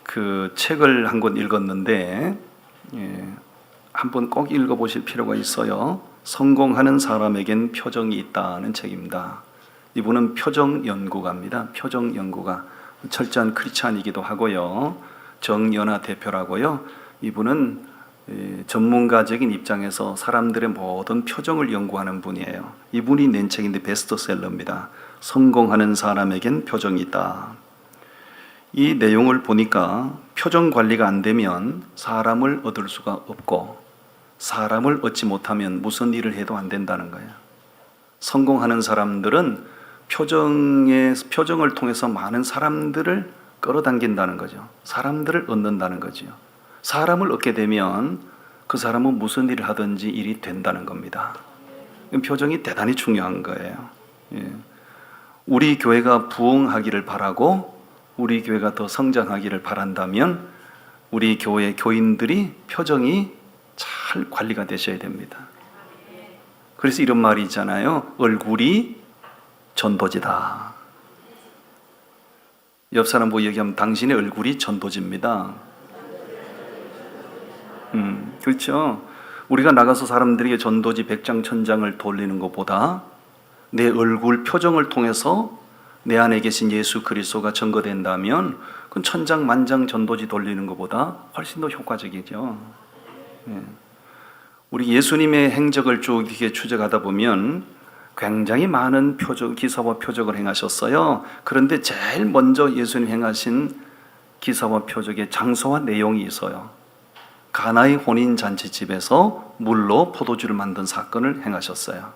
그 책을 한 권 읽었는데 한번 꼭 읽어보실 필요가 있어요. 성공하는 사람에겐 표정이 있다는 책입니다. 이분은 표정 연구가입니다. 표정 연구가 철저한 크리스찬이기도 하고요. 정연아 대표라고요. 이분은 전문가적인 입장에서 사람들의 모든 표정을 연구하는 분이에요. 이분이 낸 책인데 베스트셀러입니다. 성공하는 사람에겐 표정이 있다. 이 내용을 보니까 표정 관리가 안 되면 사람을 얻을 수가 없고, 사람을 얻지 못하면 무슨 일을 해도 안 된다는 거예요. 성공하는 사람들은 표정을 통해서 많은 사람들을 끌어당긴다는 거죠. 사람들을 얻는다는 거죠. 사람을 얻게 되면 그 사람은 무슨 일을 하든지 일이 된다는 겁니다. 표정이 대단히 중요한 거예요. 우리 교회가 부흥하기를 바라고 우리 교회가 더 성장하기를 바란다면 우리 교회 교인들이 표정이 잘 관리가 되셔야 됩니다. 그래서 이런 말이 있잖아요. 얼굴이 전도지다. 옆 사람 보고 얘기하면 당신의 얼굴이 전도지입니다. 그렇죠. 우리가 나가서 사람들에게 전도지 100장 1000장을 돌리는 것보다 내 얼굴 표정을 통해서 내 안에 계신 예수 그리스도가 증거된다면 그건 1000장 만장 전도지 돌리는 것보다 훨씬 더 효과적이죠. 우리 예수님의 행적을 쭉 이렇게 추적하다 보면 굉장히 많은 기사와 표적을 행하셨어요. 그런데 제일 먼저 예수님 행하신 기사와 표적의 장소와 내용이 있어요. 가나의 혼인잔치집에서 물로 포도주를 만든 사건을 행하셨어요.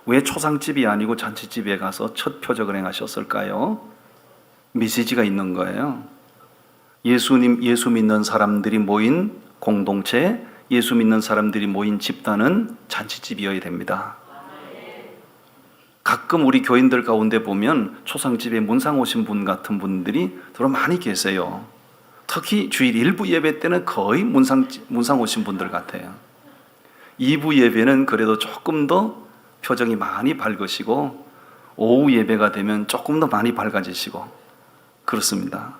왜 초상집이 아니고 잔치집에 가서 첫 표적을 행하셨을까요? 메시지가 있는 거예요. 예수 믿는 사람들이 모인 공동체, 예수 믿는 사람들이 모인 집단은 잔치집이어야 됩니다. 가끔 우리 교인들 가운데 보면 초상집에 문상 오신 분 같은 분들이 더러 많이 계세요. 특히 주일 1부 예배 때는 거의 문상 오신 분들 같아요. 2부 예배는 그래도 조금 더 표정이 많이 밝으시고 오후 예배가 되면 조금 더 많이 밝아지시고 그렇습니다.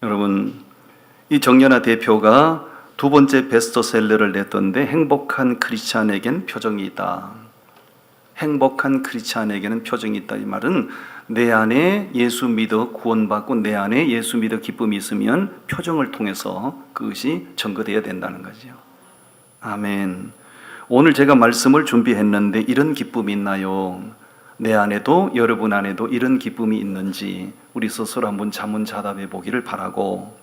여러분, 이 정연아 대표가 두 번째 베스트셀러를 냈던데 행복한 크리스찬에겐 표정이 있다. 행복한 크리스찬에게는 표정이 있다. 이 말은 내 안에 예수 믿어 구원받고 내 안에 예수 믿어 기쁨이 있으면 표정을 통해서 그것이 증거되어야 된다는 거죠. 아멘. 오늘 제가 말씀을 준비했는데 이런 기쁨이 있나요? 내 안에도 여러분 안에도 이런 기쁨이 있는지 우리 스스로 한번 자문자답해 보기를 바라고,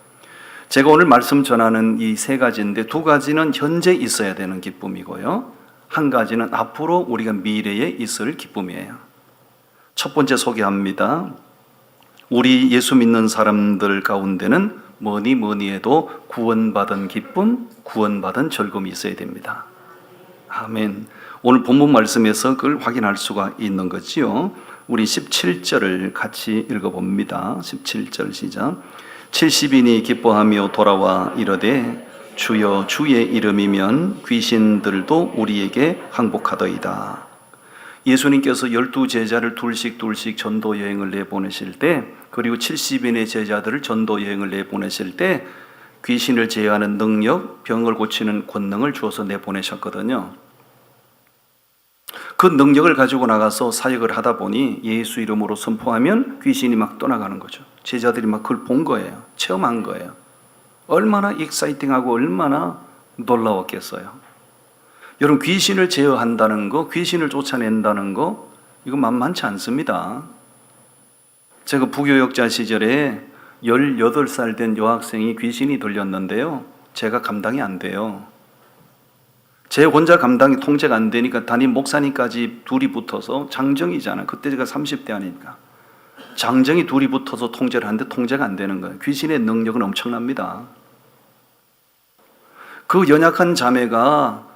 제가 오늘 말씀 전하는 이 세 가지인데 두 가지는 현재 있어야 되는 기쁨이고요, 한 가지는 앞으로 우리가 미래에 있을 기쁨이에요. 첫 번째 소개합니다. 우리 예수 믿는 사람들 가운데는 뭐니 해도 구원받은 기쁨, 구원받은 즐거움이 있어야 됩니다. 아멘. 오늘 본문 말씀에서 그걸 확인할 수가 있는 거지요. 우리 17절을 같이 읽어봅니다. 17절 시작. 70인이 기뻐하며 돌아와 이르되 주여 주의 이름이면 귀신들도 우리에게 항복하더이다. 예수님께서 12제자를 둘씩 전도 여행을 내보내실 때, 그리고 70인의 제자들을 전도 여행을 내보내실 때 귀신을 제어하는 능력, 병을 고치는 권능을 주어서 내보내셨거든요. 그 능력을 가지고 나가서 사역을 하다 보니 예수 이름으로 선포하면 귀신이 막 떠나가는 거죠. 제자들이 막 그걸 본 거예요. 체험한 거예요. 얼마나 익사이팅하고 얼마나 놀라웠겠어요. 여러분, 귀신을 제어한다는 거, 귀신을 쫓아낸다는 거, 이거 만만치 않습니다. 제가 부교역자 시절에 18살 된 여학생이 귀신이 들렸는데요, 제가 감당이 안 돼요. 제 혼자 감당이 통제가 안 되니까 담임 목사님까지 둘이 붙어서, 장정이잖아요. 그때 제가 30대 아니니까 장정이 둘이 붙어서 통제를 하는데 통제가 안 되는 거예요. 귀신의 능력은 엄청납니다. 그 연약한 자매가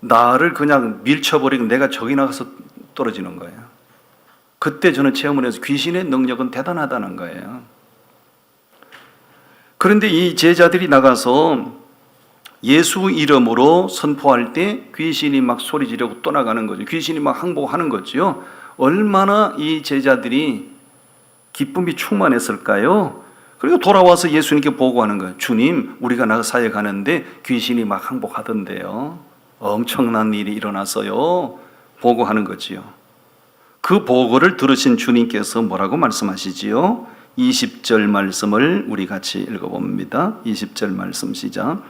나를 그냥 밀쳐버리고 내가 저기 나가서 떨어지는 거예요. 그때 저는 체험을 해서 귀신의 능력은 대단하다는 거예요. 그런데 이 제자들이 나가서 예수 이름으로 선포할 때 귀신이 막 소리 지르고 떠나가는 거죠. 귀신이 막 항복하는 거죠. 얼마나 이 제자들이 기쁨이 충만했을까요? 그리고 돌아와서 예수님께 보고하는 거예요. 주님, 우리가 나사에 가는데 귀신이 막 항복하던데요. 엄청난 일이 일어났어요. 보고하는 거지요. 그 보고를 들으신 주님께서 뭐라고 말씀하시지요? 20절 말씀을 우리 같이 읽어봅니다. 20절 말씀 시작.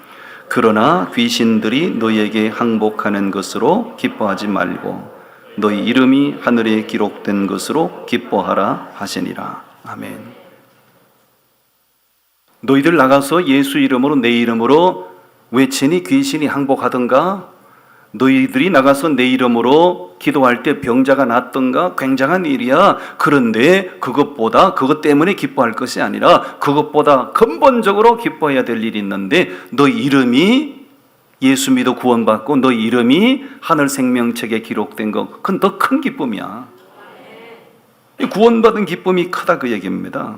그러나 귀신들이 너희에게 항복하는 것으로 기뻐하지 말고 너희 이름이 하늘에 기록된 것으로 기뻐하라 하시니라. 아멘. 너희들 나가서 예수 이름으로 내 이름으로 외치니 귀신이 항복하던가? 너희들이 나가서 내 이름으로 기도할 때 병자가 낫던가? 굉장한 일이야. 그런데 그것 때문에 기뻐할 것이 아니라 그것보다 근본적으로 기뻐해야 될 일이 있는데 너희 이름이 예수 믿어 구원받고 너희 이름이 하늘 생명책에 기록된 것, 그건 더 큰 기쁨이야. 구원받은 기쁨이 크다 그 얘기입니다.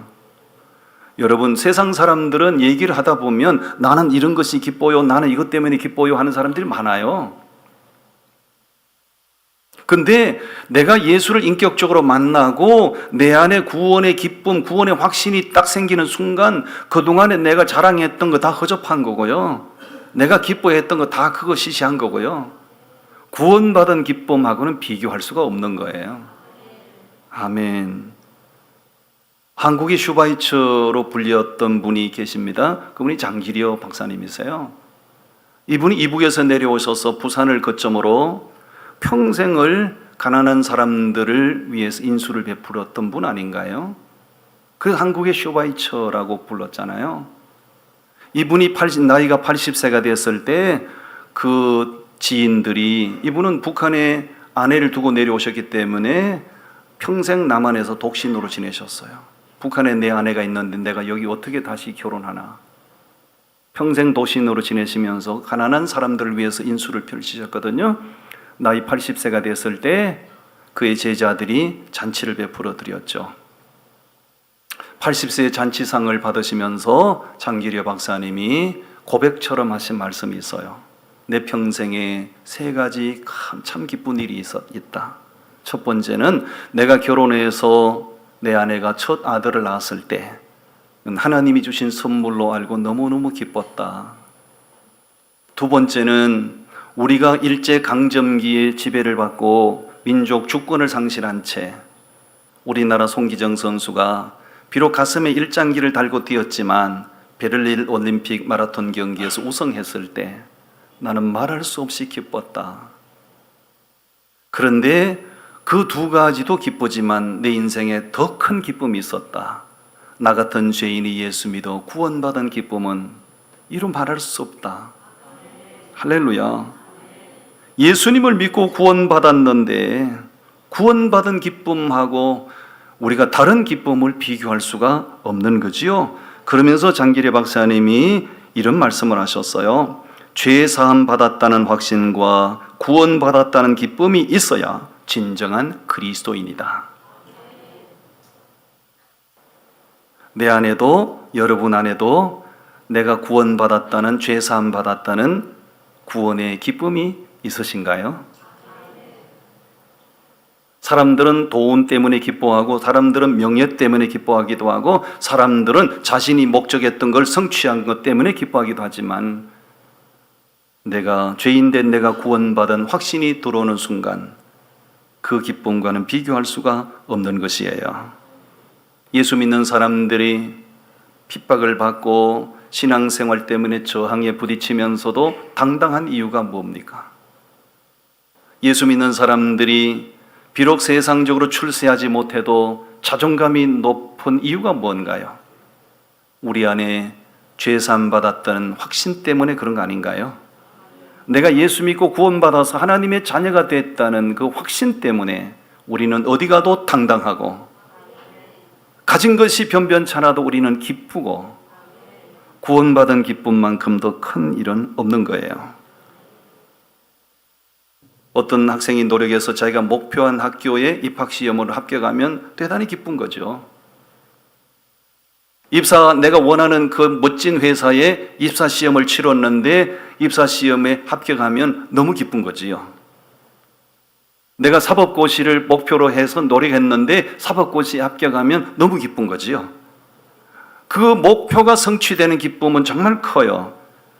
여러분, 세상 사람들은 얘기를 하다 보면 나는 이런 것이 기뻐요, 나는 이것 때문에 기뻐요 하는 사람들이 많아요. 근데 내가 예수를 인격적으로 만나고 내 안에 구원의 기쁨, 구원의 확신이 딱 생기는 순간 그동안에 내가 자랑했던 거 다 허접한 거고요. 내가 기뻐했던 거 다 그거 시시한 거고요. 구원받은 기쁨하고는 비교할 수가 없는 거예요. 아멘. 한국의 슈바이처로 불렸던 분이 계십니다. 그분이 장기려 박사님이세요. 이분이 이북에서 내려오셔서 부산을 거점으로 평생을 가난한 사람들을 위해서 인수를 베풀었던 분 아닌가요? 그래서 한국의 슈바이처라고 불렀잖아요. 이분이 나이가 80세가 됐을 때 그 지인들이, 이분은 북한에 아내를 두고 내려오셨기 때문에 평생 남한에서 독신으로 지내셨어요. 북한에 내 아내가 있는데 내가 여기 어떻게 다시 결혼하나. 평생 독신으로 지내시면서 가난한 사람들을 위해서 인수를 펼치셨거든요. 나이 80세가 됐을 때 그의 제자들이 잔치를 베풀어 드렸죠. 80세의 잔치상을 받으시면서 장기려 박사님이 고백처럼 하신 말씀이 있어요. 내 평생에 세 가지 참 기쁜 일이 있다. 첫 번째는 내가 결혼해서 내 아내가 첫 아들을 낳았을 때 하나님이 주신 선물로 알고 너무너무 기뻤다. 두 번째는 우리가 일제강점기에 지배를 받고 민족 주권을 상실한 채 우리나라 송기정 선수가 비록 가슴에 일장기를 달고 뛰었지만 베를린 올림픽 마라톤 경기에서 우승했을 때 나는 말할 수 없이 기뻤다. 그런데 그 두 가지도 기쁘지만 내 인생에 더 큰 기쁨이 있었다. 나 같은 죄인이 예수 믿어 구원받은 기쁨은 이루 말할 수 없다. 할렐루야. 예수님을 믿고 구원받았는데 구원받은 기쁨하고 우리가 다른 기쁨을 비교할 수가 없는 거지요. 그러면서 장기려 박사님이 이런 말씀을 하셨어요. 죄 사함 받았다는 확신과 구원받았다는 기쁨이 있어야 진정한 그리스도인이다. 내 안에도 여러분 안에도 내가 구원받았다는, 죄 사함 받았다는 구원의 기쁨이 있으신가요? 사람들은 돈 때문에 기뻐하고 사람들은 명예 때문에 기뻐하기도 하고 사람들은 자신이 목적했던 걸 성취한 것 때문에 기뻐하기도 하지만 내가 죄인된 내가 구원받은 확신이 들어오는 순간 그 기쁨과는 비교할 수가 없는 것이에요. 예수 믿는 사람들이 핍박을 받고 신앙생활 때문에 저항에 부딪히면서도 당당한 이유가 뭡니까? 예수 믿는 사람들이 비록 세상적으로 출세하지 못해도 자존감이 높은 이유가 뭔가요? 우리 안에 죄사함 받았다는 확신 때문에 그런 거 아닌가요? 내가 예수 믿고 구원받아서 하나님의 자녀가 됐다는 그 확신 때문에 우리는 어디 가도 당당하고 가진 것이 변변찮아도 우리는 기쁘고 구원받은 기쁨만큼 더 큰 일은 없는 거예요. 어떤 학생이 노력해서 자기가 목표한 학교에 입학시험을 합격하면 대단히 기쁜 거죠. 내가 원하는 그 멋진 회사에 입사시험을 치렀는데 입사시험에 합격하면 너무 기쁜 거지요. 내가 사법고시를 목표로 해서 노력했는데 사법고시에 합격하면 너무 기쁜 거지요. 그 목표가 성취되는 기쁨은 정말 커요.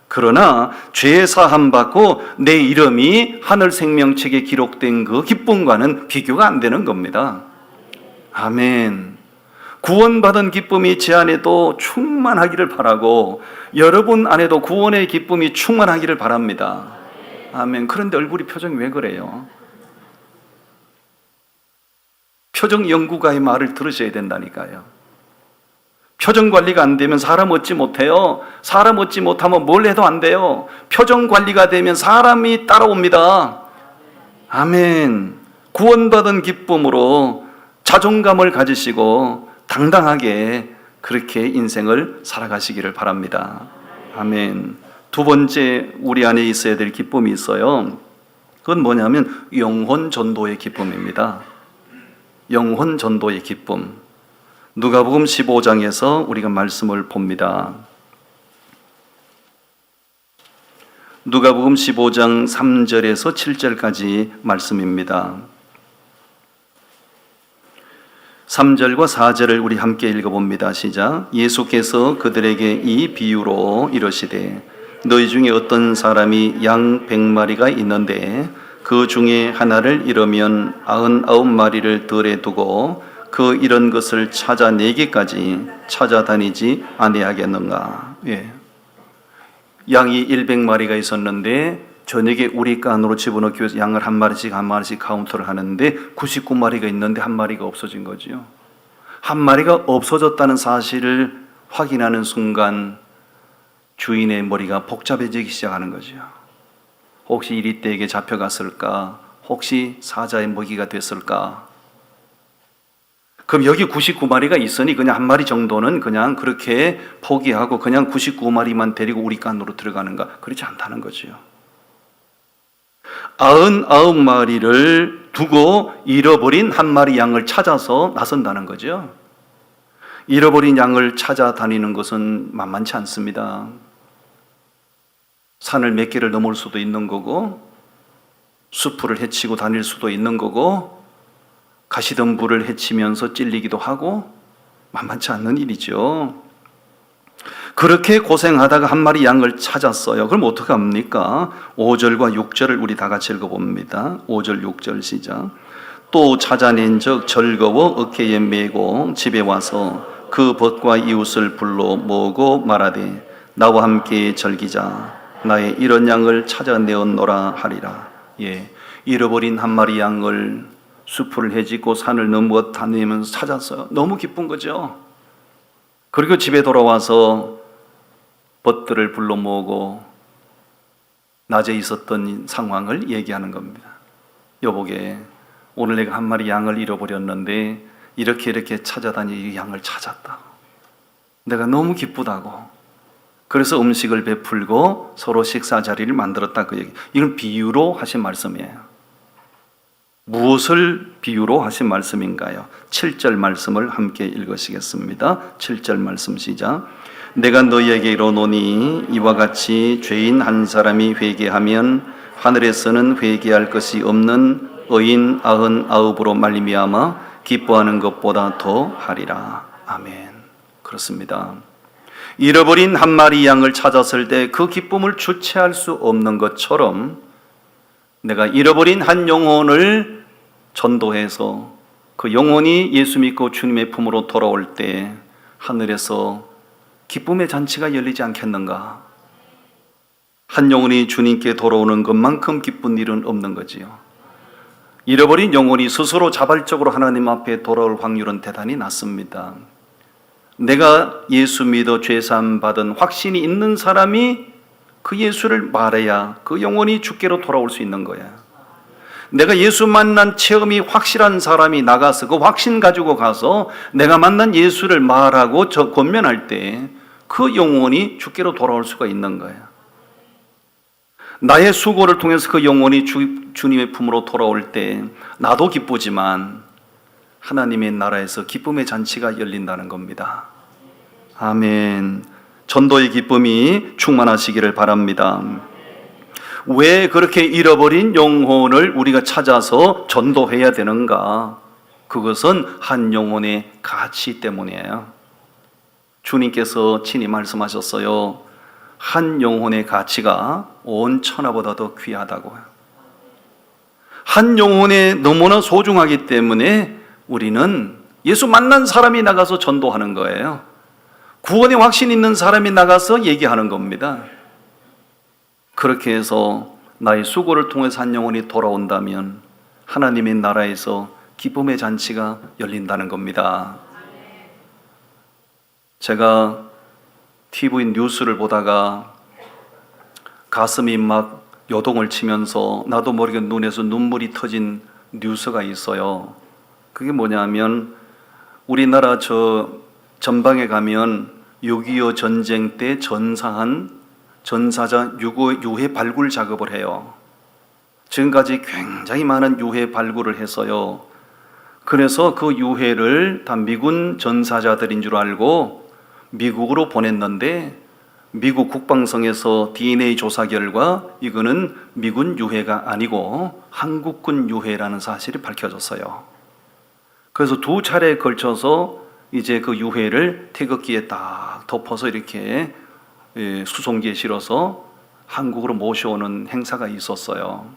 그러나 죄 사함 받고 내 이름이 하늘 생명책에 기록된 그 기쁨과는 비교가 안 되는 겁니다. 아멘. 구원받은 기쁨이 제 안에도 충만하기를 바라고 여러분 안에도 구원의 기쁨이 충만하기를 바랍니다. 아멘. 그런데 얼굴이 표정이 왜 그래요? 표정 연구가의 말을 들으셔야 된다니까요. 표정 관리가 안 되면 사람 얻지 못해요. 사람 얻지 못하면 뭘 해도 안 돼요. 표정 관리가 되면 사람이 따라옵니다. 아멘. 구원받은 기쁨으로 자존감을 가지시고 당당하게 그렇게 인생을 살아가시기를 바랍니다. 아멘. 두 번째 우리 안에 있어야 될 기쁨이 있어요. 그건 뭐냐면 영혼 전도의 기쁨입니다. 영혼 전도의 기쁨. 누가복음 15장에서 우리가 말씀을 봅니다. 누가복음 15장 3절에서 7절까지 말씀입니다. 3절과 4절을 우리 함께 읽어봅니다. 시작. 예수께서 그들에게 이 비유로 이르시되 너희 중에 어떤 사람이 양 100마리가 있는데 그 중에 하나를 잃으면 99마리를 들에 두고 그 잃은 것을 찾아내기까지 찾아다니지 아니하겠는가. 예. 양이 100마리가 있었는데 저녁에 우리 간으로 집어넣기 위해서 양을 한 마리씩 카운트를 하는데 99마리가 있는데 한 마리가 없어진 거죠. 한 마리가 없어졌다는 사실을 확인하는 순간 주인의 머리가 복잡해지기 시작하는 거죠. 혹시 이리떼에게 잡혀갔을까? 혹시 사자의 먹이가 됐을까? 그럼 여기 99마리가 있으니 그냥 한 마리 정도는 그냥 그렇게 포기하고 그냥 99마리만 데리고 우리 간으로 들어가는가? 그렇지 않다는 거죠. 99마리를 두고 잃어버린 한 마리 양을 찾아서 나선다는 거죠. 잃어버린 양을 찾아다니는 것은 만만치 않습니다. 산을 몇 개를 넘을 수도 있는 거고 숲을 헤치고 다닐 수도 있는 거고 가시덤불을 헤치면서 찔리기도 하고 만만치 않는 일이죠. 그렇게 고생하다가 한 마리 양을 찾았어요. 그럼 어떻게 합니까? 5절과 6절을 우리 다 같이 읽어봅니다. 5절 6절 시작. 또 찾아낸 적 즐거워 어깨에 메고 집에 와서 그 벗과 이웃을 불러 모으고 말하되 나와 함께 즐기자. 나의 이런 양을 찾아내었노라 하리라. 예, 잃어버린 한 마리 양을 숲을 헤집고 산을 넘어 다니면서 찾았어요. 너무 기쁜 거죠. 그리고 집에 돌아와서 벗들을 불러 모으고 낮에 있었던 상황을 얘기하는 겁니다. 여보게, 오늘 내가 한 마리 양을 잃어버렸는데 이렇게 찾아다니 이 양을 찾았다고. 내가 너무 기쁘다고. 그래서 음식을 베풀고 서로 식사 자리를 만들었다 그 얘기. 이건 비유로 하신 말씀이에요. 무엇을 비유로 하신 말씀인가요? 7절 말씀을 함께 읽으시겠습니다. 7절 말씀 시작. 내가 너희에게 이르노니 이와 같이 죄인 한 사람이 회개하면 하늘에서는 회개할 것이 없는 의인 99으로 말미암아 기뻐하는 것보다 더 하리라. 아멘. 그렇습니다. 잃어버린 한 마리 양을 찾았을 때 그 기쁨을 주체할 수 없는 것처럼 내가 잃어버린 한 영혼을 전도해서 그 영혼이 예수 믿고 주님의 품으로 돌아올 때 하늘에서 기쁨의 잔치가 열리지 않겠는가? 한 영혼이 주님께 돌아오는 것만큼 기쁜 일은 없는 거지요. 잃어버린 영혼이 스스로 자발적으로 하나님 앞에 돌아올 확률은 대단히 낮습니다. 내가 예수 믿어 죄사함 받은 확신이 있는 사람이 그 예수를 말해야 그 영혼이 주께로 돌아올 수 있는 거야. 내가 예수 만난 체험이 확실한 사람이 나가서 그 확신 가지고 가서 내가 만난 예수를 말하고 권면할 때 그 영혼이 주께로 돌아올 수가 있는 거야. 나의 수고를 통해서 그 영혼이 주님의 품으로 돌아올 때 나도 기쁘지만 하나님의 나라에서 기쁨의 잔치가 열린다는 겁니다. 아멘. 전도의 기쁨이 충만하시기를 바랍니다. 왜 그렇게 잃어버린 영혼을 우리가 찾아서 전도해야 되는가? 그것은 한 영혼의 가치 때문이에요. 주님께서 친히 말씀하셨어요. 한 영혼의 가치가 온 천하보다도 귀하다고. 한 영혼에 너무나 소중하기 때문에 우리는 예수 만난 사람이 나가서 전도하는 거예요. 구원의 확신 있는 사람이 나가서 얘기하는 겁니다. 그렇게 해서 나의 수고를 통해서 한 영혼이 돌아온다면 하나님의 나라에서 기쁨의 잔치가 열린다는 겁니다. 제가 TV 뉴스를 보다가 가슴이 막 요동을 치면서 나도 모르게 눈에서 눈물이 터진 뉴스가 있어요. 그게 뭐냐면 우리나라 전방에 가면 6.25 전쟁 때 전사한 전사자 유해 발굴 작업을 해요. 지금까지 굉장히 많은 유해 발굴을 했어요. 그래서 그 유해를 다 미군 전사자들인 줄 알고 미국으로 보냈는데 미국 국방성에서 DNA 조사 결과 이거는 미군 유해가 아니고 한국군 유해라는 사실이 밝혀졌어요. 그래서 두 차례에 걸쳐서 이제 그 유해를 태극기에 딱 덮어서 이렇게 수송기에 실어서 한국으로 모셔오는 행사가 있었어요.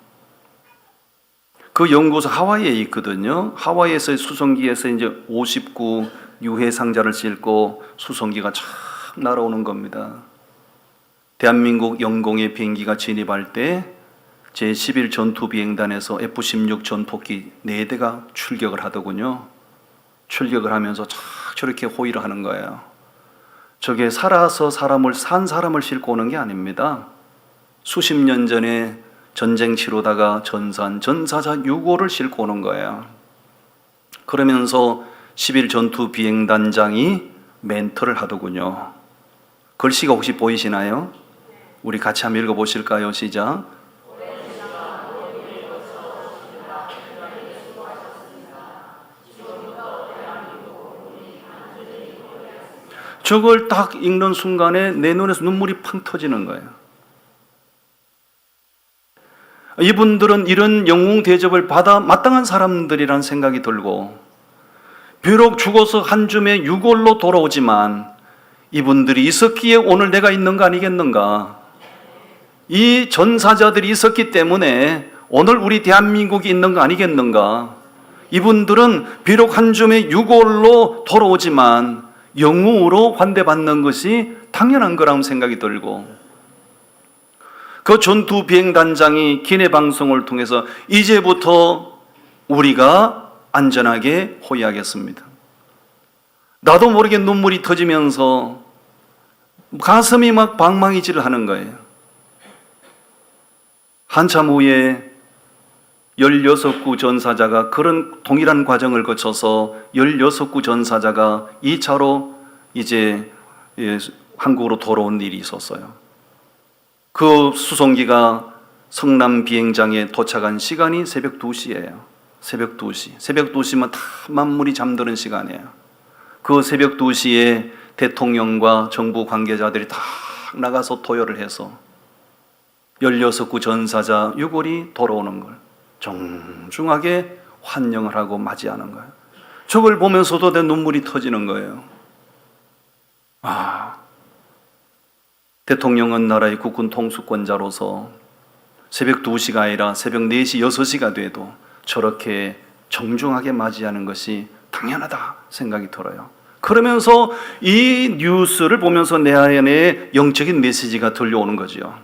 그 연구소 하와이에 있거든요. 하와이에서 수송기에서 이제 59 유해 상자를 싣고 수송기가 쫙 날아오는 겁니다. 대한민국 영공의 비행기가 진입할 때 제11 전투비행단에서 F-16 전폭기 4대가 출격을 하더군요. 출격을 하면서 쫙 저렇게 호위를 하는 거예요. 저게 살아서 산 사람을 싣고 오는 게 아닙니다. 수십 년 전에 전쟁 치르다가 전사한 전사자 유고를 싣고 오는 거예요. 그러면서 11 전투비행단장이 멘토를 하더군요. 글씨가 혹시 보이시나요? 우리 같이 한번 읽어보실까요? 시작. 저걸 딱 읽는 순간에 내 눈에서 눈물이 팡 터지는 거예요. 이분들은 이런 영웅 대접을 받아 마땅한 사람들이라는 생각이 들고, 비록 죽어서 한 줌의 유골로 돌아오지만 이분들이 있었기에 오늘 내가 있는 거 아니겠는가? 이 전사자들이 있었기 때문에 오늘 우리 대한민국이 있는 거 아니겠는가? 이분들은 비록 한 줌의 유골로 돌아오지만 영웅으로 환대받는 것이 당연한 거라는 생각이 들고, 그 전투 비행단장이 기내 방송을 통해서 이제부터 우리가 안전하게 호위하겠습니다. 나도 모르게 눈물이 터지면서 가슴이 막 방망이질을 하는 거예요. 한참 후에 16구 전사자가 그런 동일한 과정을 거쳐서 16구 전사자가 2차로 이제 한국으로 돌아온 일이 있었어요. 그 수송기가 성남 비행장에 도착한 시간이 새벽 2시예요. 새벽 2시. 새벽 2시면 다 만물이 잠드는 시간이에요. 그 새벽 2시에 대통령과 정부 관계자들이 다 나가서 도열을 해서 16구 전사자 유골이 돌아오는 걸 정중하게 환영을 하고 맞이하는 거예요. 저걸 보면서도 내 눈물이 터지는 거예요. 대통령은 나라의 국군 통수권자로서 새벽 2시가 아니라 새벽 4시, 6시가 돼도 저렇게 정중하게 맞이하는 것이 당연하다 생각이 들어요. 그러면서 이 뉴스를 보면서 내 안에 영적인 메시지가 들려오는 거죠.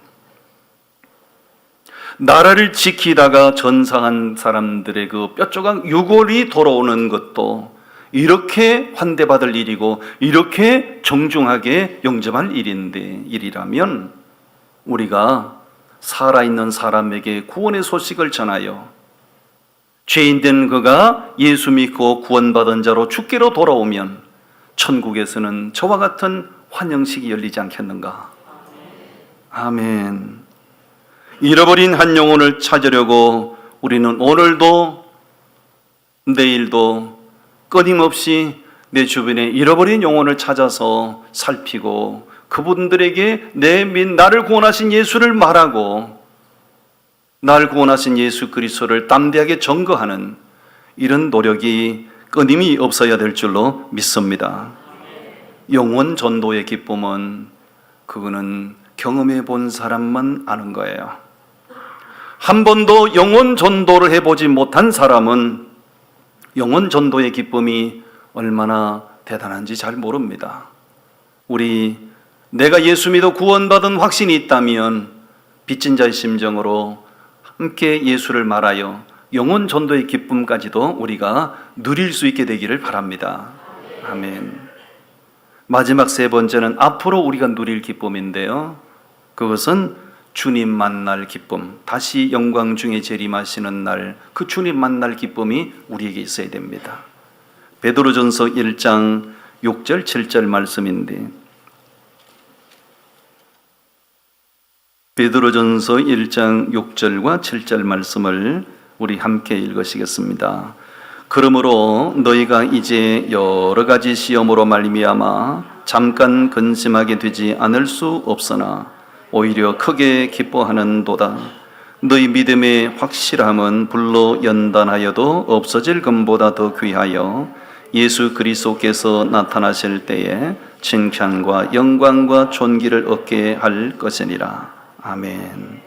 나라를 지키다가 전사한 사람들의 그 뼈조각 유골이 돌아오는 것도 이렇게 환대받을 일이고 이렇게 정중하게 영접할 일이라면 우리가 살아있는 사람에게 구원의 소식을 전하여 죄인된 그가 예수 믿고 구원받은 자로 주께로 돌아오면 천국에서는 저와 같은 환영식이 열리지 않겠는가? 아멘. 잃어버린 한 영혼을 찾으려고 우리는 오늘도 내일도 끊임없이 내 주변에 잃어버린 영혼을 찾아서 살피고 그분들에게 나를 구원하신 예수를 말하고 나를 구원하신 예수 그리스도를 담대하게 전거하는 이런 노력이 끊임이 없어야 될 줄로 믿습니다. 영혼 전도의 기쁨은 그거는 경험해 본 사람만 아는 거예요. 한 번도 영혼 전도를 해보지 못한 사람은 영혼 전도의 기쁨이 얼마나 대단한지 잘 모릅니다. 내가 예수 믿어 구원받은 확신이 있다면 빚진 자의 심정으로 함께 예수를 말하여 영혼 전도의 기쁨까지도 우리가 누릴 수 있게 되기를 바랍니다. 아멘. 마지막 세 번째는 앞으로 우리가 누릴 기쁨인데요. 그것은 주님 만날 기쁨, 다시 영광 중에 재림하시는 날, 그 주님 만날 기쁨이 우리에게 있어야 됩니다. 베드로전서 1장 6절 7절 말씀인데, 베드로전서 1장 6절과 7절 말씀을 우리 함께 읽으시겠습니다. 그러므로 너희가 이제 여러 가지 시험으로 말미암아 잠깐 근심하게 되지 않을 수 없으나 오히려 크게 기뻐하는도다. 너희 믿음의 확실함은 불로 연단하여도 없어질 금보다 더 귀하여 예수 그리스도께서 나타나실 때에 칭찬과 영광과 존귀를 얻게 할 것이니라. 아멘.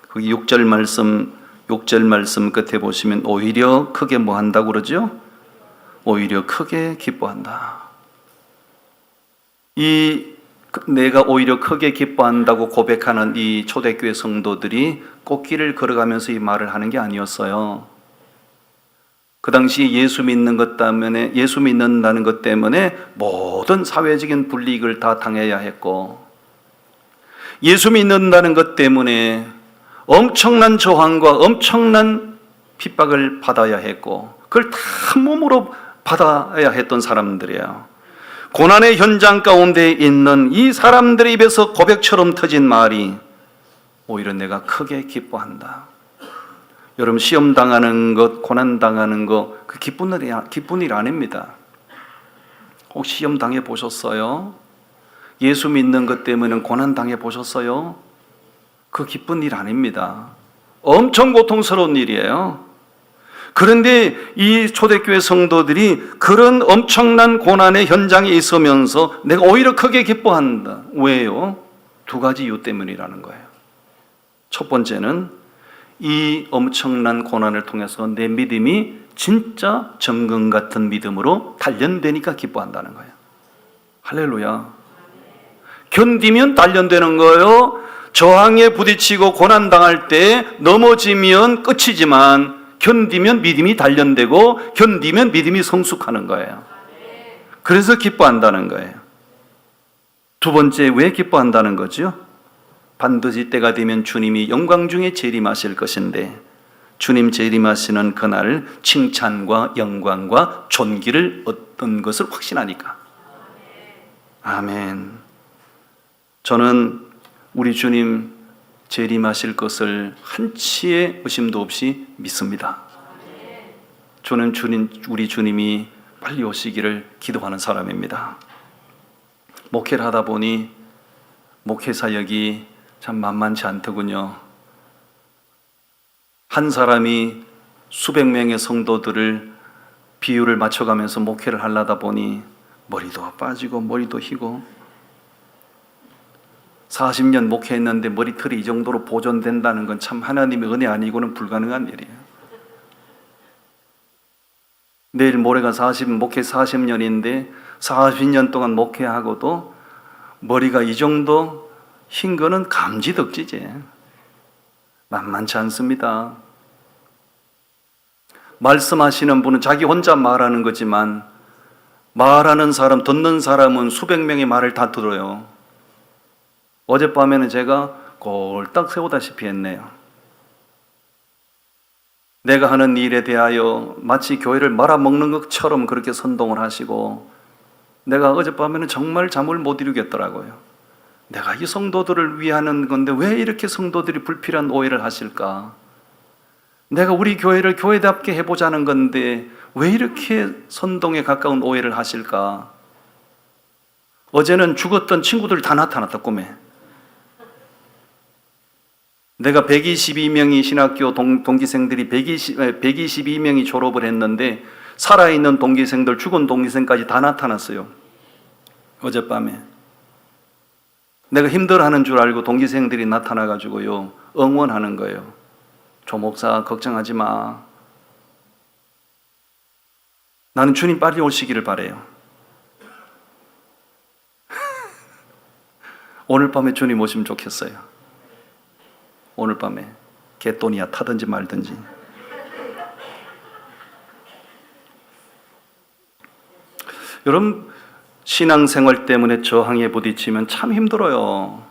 그 6절 말씀 끝에 보시면 오히려 크게 뭐 한다고 그러죠? 오히려 크게 기뻐한다. 내가 오히려 크게 기뻐한다고 고백하는 이 초대교회 성도들이 꽃길을 걸어가면서 이 말을 하는 게 아니었어요. 그 당시 예수 믿는다는 것 때문에 모든 사회적인 불이익을 다 당해야 했고, 예수 믿는다는 것 때문에 엄청난 저항과 엄청난 핍박을 받아야 했고, 그걸 다 몸으로 받아야 했던 사람들이에요. 고난의 현장 가운데 있는 이 사람들의 입에서 고백처럼 터진 말이 오히려 내가 크게 기뻐한다. 여러분, 시험 당하는 것, 고난 당하는 것, 그 기쁜 일 아닙니다. 혹시 시험 당해 보셨어요? 예수 믿는 것 때문에 고난 당해 보셨어요? 그 기쁜 일 아닙니다. 엄청 고통스러운 일이에요. 그런데 이 초대교회 성도들이 그런 엄청난 고난의 현장에 있으면서 내가 오히려 크게 기뻐한다. 왜요? 두 가지 이유 때문이라는 거예요. 첫 번째는 이 엄청난 고난을 통해서 내 믿음이 진짜 정금 같은 믿음으로 단련되니까 기뻐한다는 거예요. 할렐루야. 견디면 단련되는 거예요. 저항에 부딪히고 고난당할 때 넘어지면 끝이지만 견디면 믿음이 단련되고 견디면 믿음이 성숙하는 거예요. 그래서 기뻐한다는 거예요. 두 번째, 왜 기뻐한다는 거죠? 반드시 때가 되면 주님이 영광 중에 재림하실 것인데, 주님 재림하시는 그날 칭찬과 영광과 존귀를 얻는 것을 확신하니까. 아멘. 저는 우리 주님 재림하실 것을 한치의 의심도 없이 믿습니다. 저는 우리 주님이 빨리 오시기를 기도하는 사람입니다. 목회를 하다 보니 목회 사역이 참 만만치 않더군요. 한 사람이 수백 명의 성도들을 비율을 맞춰가면서 목회를 하려다 보니 머리도 빠지고 머리도 휘고, 40년 목회했는데 머리털이 이 정도로 보존된다는 건 참 하나님의 은혜 아니고는 불가능한 일이에요. 내일 모레가 목회 40년인데 40년 동안 목회하고도 머리가 이 정도 흰 거는 감지덕지지. 만만치 않습니다. 말씀하시는 분은 자기 혼자 말하는 거지만 말하는 사람, 듣는 사람은 수백 명의 말을 다 들어요. 어젯밤에는 제가 꼴딱 세우다시피 했네요. 내가 하는 일에 대하여 마치 교회를 말아먹는 것처럼 그렇게 선동을 하시고, 내가 어젯밤에는 정말 잠을 못 이루겠더라고요. 내가 이 성도들을 위하는 건데 왜 이렇게 성도들이 불필요한 오해를 하실까? 내가 우리 교회를 교회답게 해보자는 건데 왜 이렇게 선동에 가까운 오해를 하실까? 어제는 죽었던 친구들 다 나타났다, 꿈에. 내가 122명이 신학교 동기생들이 122명이 졸업을 했는데 살아있는 동기생들, 죽은 동기생까지 다 나타났어요. 어젯밤에 내가 힘들어하는 줄 알고 동기생들이 나타나가지고요 응원하는 거예요. 조 목사 걱정하지 마. 나는 주님 빨리 오시기를 바래요. 오늘 밤에 주님 오시면 좋겠어요. 오늘 밤에 개돈이야 타든지 말든지. 여러분, 신앙생활 때문에 저항에 부딪히면 참 힘들어요.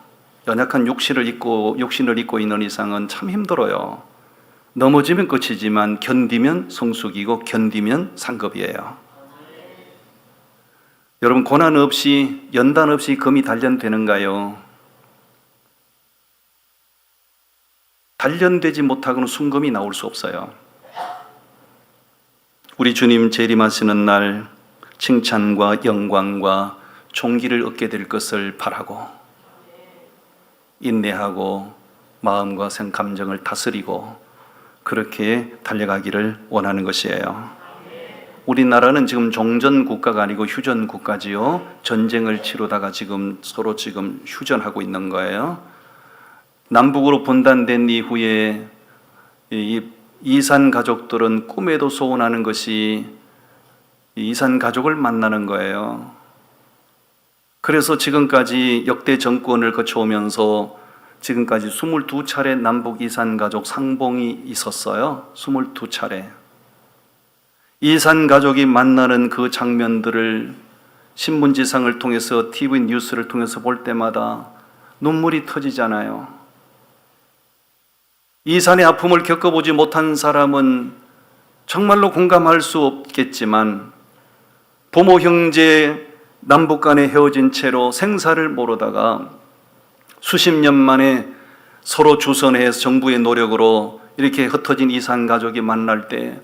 연약한 육신을 입고 있는 이상은 참 힘들어요. 넘어지면 끝이지만 견디면 성숙이고 견디면 상급이에요. 여러분, 고난 없이 연단 없이 금이 단련되는가요? 단련되지 못하고는 순금이 나올 수 없어요. 우리 주님 재림하시는 날 칭찬과 영광과 존귀를 얻게 될 것을 바라고 인내하고 마음과 감정을 다스리고 그렇게 달려가기를 원하는 것이에요. 우리나라는 지금 종전 국가가 아니고 휴전 국가지요. 전쟁을 치르다가 서로 휴전하고 있는 거예요. 남북으로 분단된 이후에 이 이산 가족들은 꿈에도 소원하는 것이 이산 가족을 만나는 거예요. 그래서 지금까지 역대 정권을 거쳐오면서 지금까지 22차례 남북 이산 가족 상봉이 있었어요. 22차례. 이산 가족이 만나는 그 장면들을 신문지상을 통해서 TV 뉴스를 통해서 볼 때마다 눈물이 터지잖아요. 이산의 아픔을 겪어보지 못한 사람은 정말로 공감할 수 없겠지만 부모 형제 남북 간에 헤어진 채로 생사를 모르다가 수십 년 만에 서로 주선해서 정부의 노력으로 이렇게 흩어진 이산 가족이 만날 때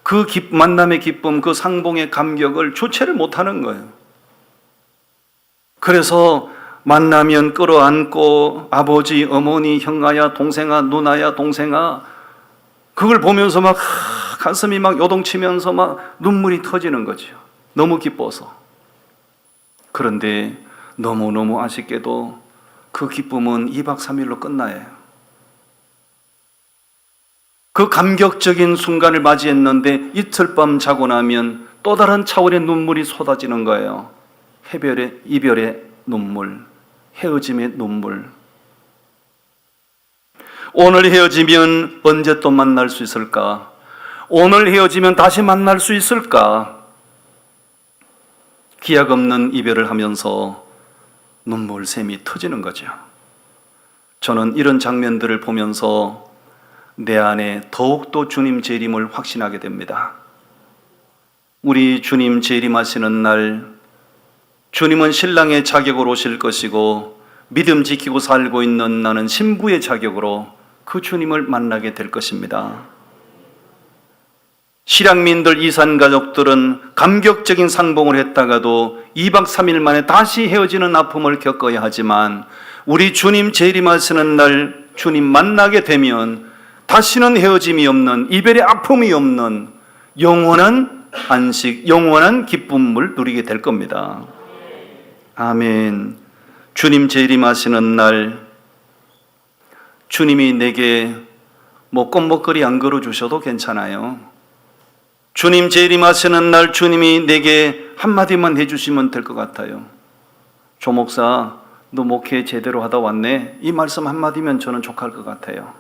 그 만남의 기쁨, 그 상봉의 감격을 주체를 못하는 거예요. 그래서 만나면 끌어안고 아버지, 어머니, 형아야, 동생아, 누나야, 동생아 그걸 보면서 막 가슴이 막 요동치면서 막 눈물이 터지는 거죠. 너무 기뻐서. 그런데 너무너무 아쉽게도 그 기쁨은 2박 3일로 끝나요. 그 감격적인 순간을 맞이했는데 이틀 밤 자고 나면 또 다른 차원의 눈물이 쏟아지는 거예요. 이별의 눈물, 헤어짐의 눈물. 오늘 헤어지면 언제 또 만날 수 있을까? 오늘 헤어지면 다시 만날 수 있을까? 기약 없는 이별을 하면서 눈물샘이 터지는 거죠. 저는 이런 장면들을 보면서 내 안에 더욱더 주님 재림을 확신하게 됩니다. 우리 주님 재림하시는 날 주님은 신랑의 자격으로 오실 것이고 믿음 지키고 살고 있는 나는 신부의 자격으로 그 주님을 만나게 될 것입니다. 실향민들 이산 가족들은 감격적인 상봉을 했다가도 2박 3일 만에 다시 헤어지는 아픔을 겪어야 하지만 우리 주님 재림하시는 날 주님 만나게 되면 다시는 헤어짐이 없는, 이별의 아픔이 없는 영원한 안식, 영원한 기쁨을 누리게 될 겁니다. 아멘. 주님 재림하시는 날 주님이 내게 껌먹거리 안 걸어주셔도 괜찮아요. 주님 재림하시는 날 주님이 내게 한마디만 해주시면 될 것 같아요. 조 목사, 너 목회 제대로 하다 왔네. 이 말씀 한마디면 저는 족할 것 같아요.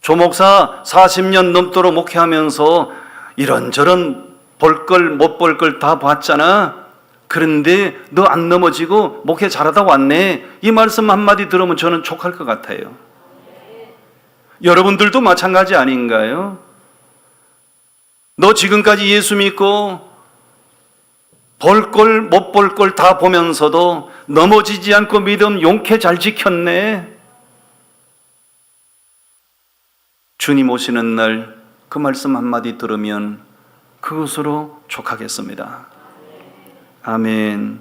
조 목사 40년 넘도록 목회하면서 이런저런 볼 걸 못 볼 걸 다 봤잖아. 그런데 너 안 넘어지고 목회 잘하다 왔네. 이 말씀 한마디 들으면 저는 족할 것 같아요. 여러분들도 마찬가지 아닌가요? 너 지금까지 예수 믿고 볼 걸 못 볼 걸 다 보면서도 넘어지지 않고 믿음 용케 잘 지켰네. 주님 오시는 날 그 말씀 한마디 들으면 그것으로 족하겠습니다. 아멘.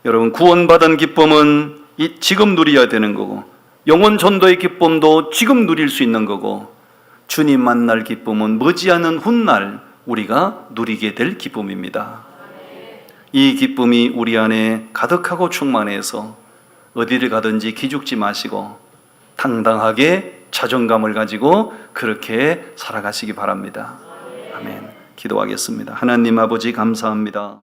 여러분, 구원받은 기쁨은 지금 누려야 되는 거고 영원 전도의 기쁨도 지금 누릴 수 있는 거고 주님 만날 기쁨은 머지않은 훗날 우리가 누리게 될 기쁨입니다. 이 기쁨이 우리 안에 가득하고 충만해서 어디를 가든지 기죽지 마시고 당당하게 자존감을 가지고 그렇게 살아가시기 바랍니다. 아멘. 기도하겠습니다. 하나님 아버지 감사합니다.